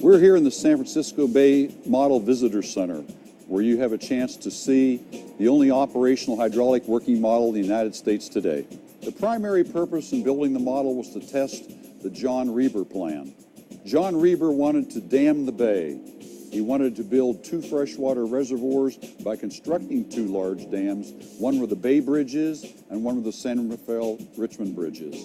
We're here in the San Francisco Bay Model Visitor Center, where you have a chance to see the only operational hydraulic working model in the United States today. The primary purpose in building the model was to test the John Reber plan. John Reber wanted to dam the bay. He wanted to build 2 freshwater reservoirs by constructing 2 large dams, one where the Bay Bridge is and one where the San Rafael-Richmond Bridge is.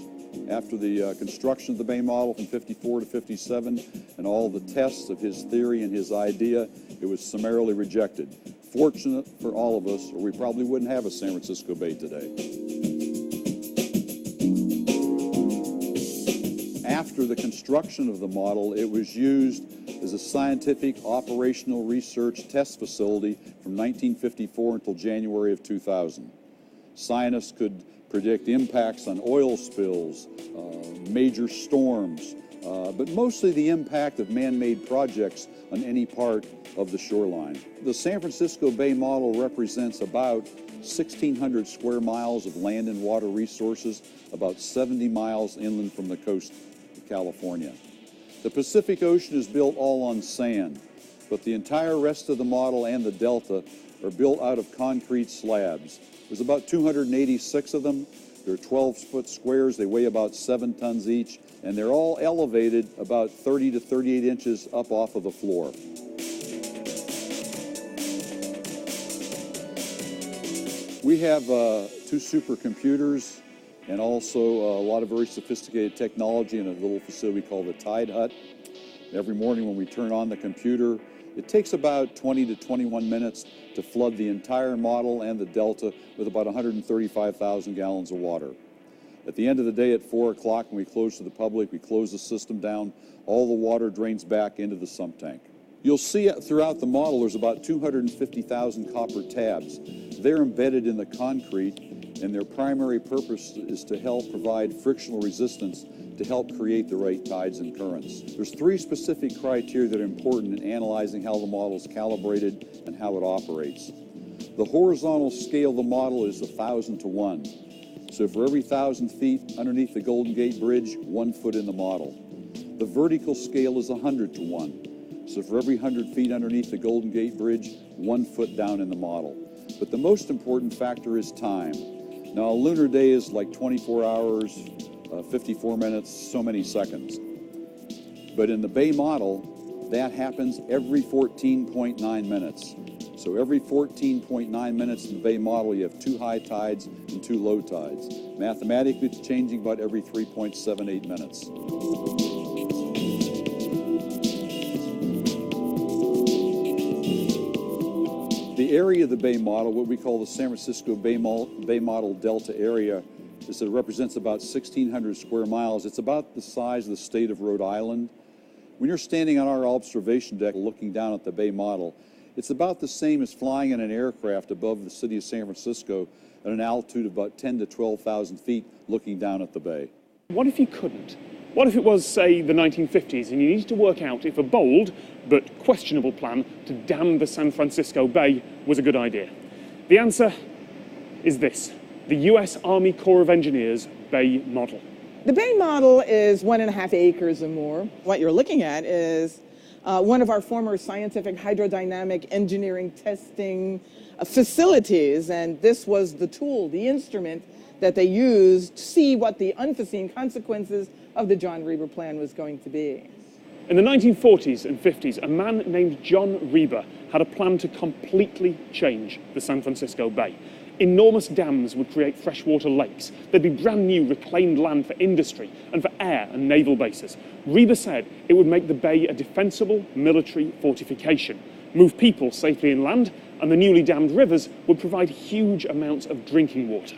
After the construction of the Bay model from 54 to 57 and all the tests of his theory and his idea, it was summarily rejected. Fortunate for all of us, or we probably wouldn't have a San Francisco Bay today. After the construction of the model, it was used as a scientific operational research test facility from 1954 until January of 2000. Scientists could predict impacts on oil spills, major storms, but mostly the impact of man-made projects on any part of the shoreline. The San Francisco Bay model represents about 1,600 square miles of land and water resources, about 70 miles inland from the coast of California. The Pacific Ocean is built all on sand, but the entire rest of the model and the delta are built out of concrete slabs. There's about 286 of them. They're 12-foot squares. They weigh about 7 tons each, and they're all elevated about 30 to 38 inches up off of the floor. We have 2 supercomputers and also a lot of very sophisticated technology in a little facility called the Tide Hut. Every morning when we turn on the computer, it takes about 20 to 21 minutes to flood the entire model and the delta with about 135,000 gallons of water. At the end of the day at 4 o'clock when we close to the public, we close the system down. All the water drains back into the sump tank. You'll see throughout the model there's about 250,000 copper tabs. They're embedded in the concrete, and their primary purpose is to help provide frictional resistance to help create the right tides and currents. There's 3 specific criteria that are important in analyzing how the model is calibrated and how it operates. The horizontal scale of the model is 1,000 to 1. So for every 1,000 feet underneath the Golden Gate Bridge, 1 foot in the model. The vertical scale is 100 to 1. So for every 100 feet underneath the Golden Gate Bridge, 1 foot down in the model. But the most important factor is time. Now, a lunar day is like 24 hours, 54 minutes, so many seconds. But in the Bay model, that happens every 14.9 minutes. So every 14.9 minutes in the Bay model, you have 2 high tides and 2 low tides. Mathematically, it's changing about every 3.78 minutes. The area of the Bay model, what we call the San Francisco Bay Model Delta area, is that it represents about 1,600 square miles. It's about the size of the state of Rhode Island. When you're standing on our observation deck looking down at the Bay model, it's about the same as flying in an aircraft above the city of San Francisco at an altitude of about 10 to 12,000 feet looking down at the Bay. What if you couldn't? What if it was, say, the 1950s and you needed to work out if a bold but questionable plan to dam the San Francisco Bay was a good idea? The answer is this: the US Army Corps of Engineers Bay model. The Bay model is 1.5 acres or more. What you're looking at is one of our former scientific hydrodynamic engineering testing facilities, and this was the tool, the instrument that they used to see what the unforeseen consequences of the John Reber plan was going to be. In the 1940s and 50s, a man named John Reber had a plan to completely change the San Francisco Bay. Enormous dams would create freshwater lakes. There'd be brand new reclaimed land for industry and for air and naval bases. Reber said it would make the bay a defensible military fortification, move people safely inland, and the newly dammed rivers would provide huge amounts of drinking water.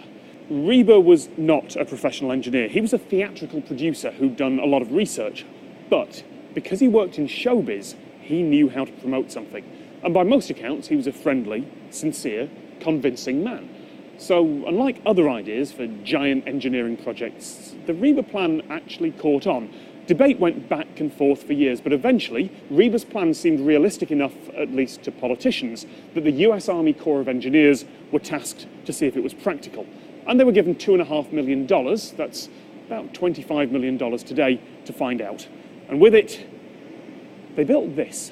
Reber was not a professional engineer. He was a theatrical producer who'd done a lot of research. But because he worked in showbiz, he knew how to promote something. And by most accounts, he was a friendly, sincere, convincing man. So, unlike other ideas for giant engineering projects, the Reber plan actually caught on. Debate went back and forth for years, but eventually, Reber's plan seemed realistic enough, at least to politicians, that the US Army Corps of Engineers were tasked to see if it was practical. And they were given $2.5 million, that's about $25 million today, to find out. And with it, They built this.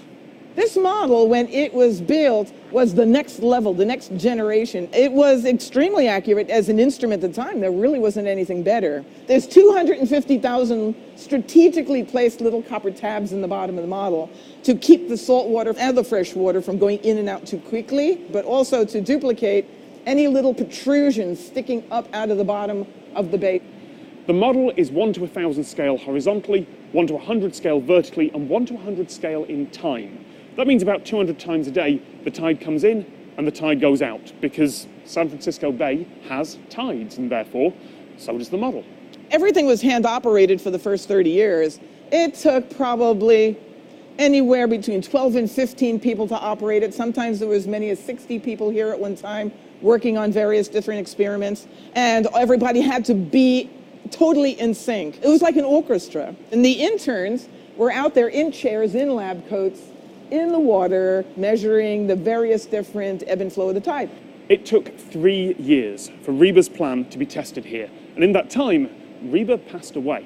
This model, when it was built, was the next level, the next generation. It was extremely accurate as an instrument at the time. There really wasn't anything better. There's 250,000 strategically placed little copper tabs in the bottom of the model to keep the salt water and the fresh water from going in and out too quickly, but also to duplicate any little protrusions sticking up out of the bottom of the bay. The model is 1 to 1,000 scale horizontally, 1 to 100 scale vertically, and 1 to 100 scale in time. That means about 200 times a day, the tide comes in and the tide goes out, because San Francisco Bay has tides, and therefore, so does the model. Everything was hand-operated for the first 30 years. It took probably anywhere between 12 and 15 people to operate it. Sometimes there was as many as 60 people here at one time working on various different experiments, and everybody had to be totally in sync. It was like an orchestra. And the interns were out there in chairs, in lab coats, in the water, measuring the various different ebb and flow of the tide. It took 3 years for Reber's plan to be tested here, and in that time, Reber passed away.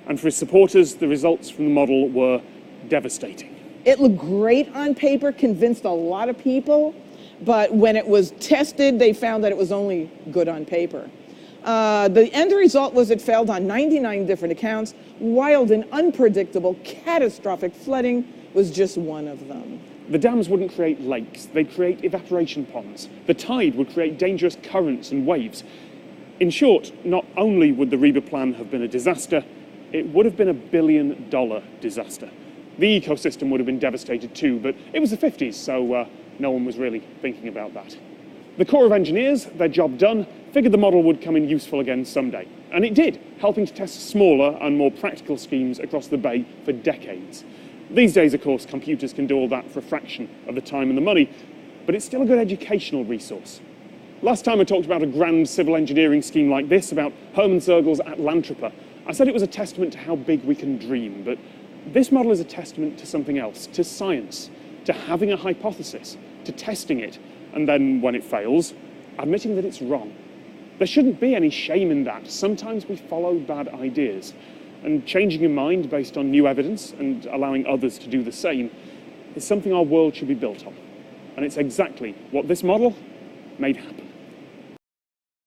And for his supporters, the results from the model were devastating. It looked great on paper, convinced a lot of people, but when it was tested, they found that it was only good on paper. The end result was it failed on 99 different accounts. Wild and unpredictable, catastrophic flooding was just one of them. The dams wouldn't create lakes, they'd create evaporation ponds. The tide would create dangerous currents and waves. In short, not only would the Reber plan have been a disaster, it would have been $1 billion disaster. The ecosystem would have been devastated too, but it was the 50s, so no one was really thinking about that. The Corps of Engineers, their job done, figured the model would come in useful again someday. And it did, helping to test smaller and more practical schemes across the bay for decades. These days, of course, computers can do all that for a fraction of the time and the money, but it's still a good educational resource. Last time I talked about a grand civil engineering scheme like this, about Hermann Zergel's Atlantropa, I said it was a testament to how big we can dream, but this model is a testament to something else, to science, to having a hypothesis, to testing it, and then, when it fails, admitting that it's wrong. There shouldn't be any shame in that. Sometimes we follow bad ideas. And changing your mind based on new evidence and allowing others to do the same is something our world should be built on. And it's exactly what this model made happen.